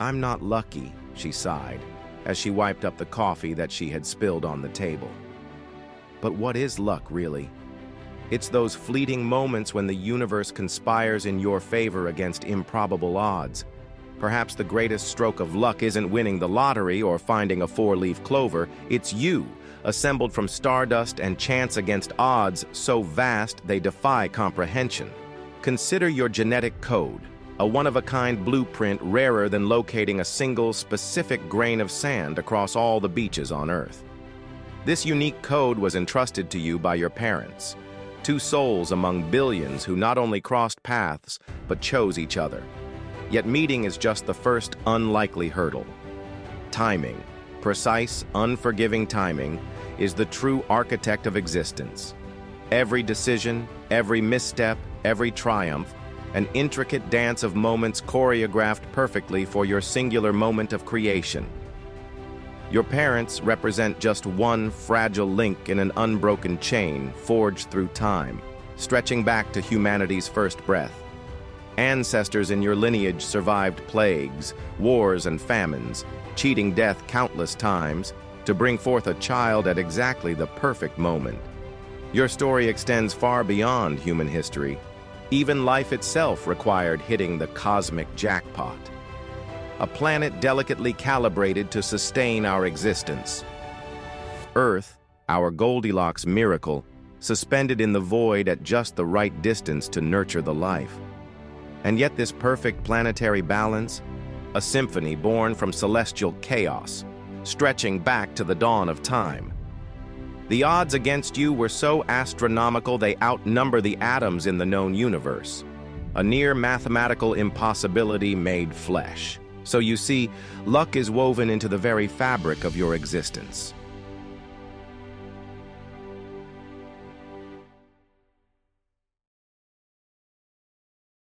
I'm not lucky, she sighed, as she wiped up the coffee that she had spilled on the table. But what is luck, really? It's those fleeting moments when the universe conspires in your favor against improbable odds. Perhaps the greatest stroke of luck isn't winning the lottery or finding a four-leaf clover. It's you, assembled from stardust and chance against odds so vast they defy comprehension. Consider your genetic code, a one-of-a-kind blueprint rarer than locating a single specific grain of sand across all the beaches on Earth. This unique code was entrusted to you by your parents, two souls among billions who not only crossed paths but chose each other. Yet meeting is just the first unlikely hurdle. Timing, precise, unforgiving timing, is the true architect of existence. Every decision, every misstep, every triumph, an intricate dance of moments choreographed perfectly for your singular moment of creation. Your parents represent just one fragile link in an unbroken chain forged through time, stretching back to humanity's first breath. Ancestors in your lineage survived plagues, wars, and famines, cheating death countless times to bring forth a child at exactly the perfect moment. Your story extends far beyond human history. Even life itself required hitting the cosmic jackpot, a planet delicately calibrated to sustain our existence. Earth, our Goldilocks miracle, suspended in the void at just the right distance to nurture the life. And yet this perfect planetary balance, a symphony born from celestial chaos, stretching back to the dawn of time. The odds against you were so astronomical they outnumber the atoms in the known universe, a near mathematical impossibility made flesh. So you see, luck is woven into the very fabric of your existence.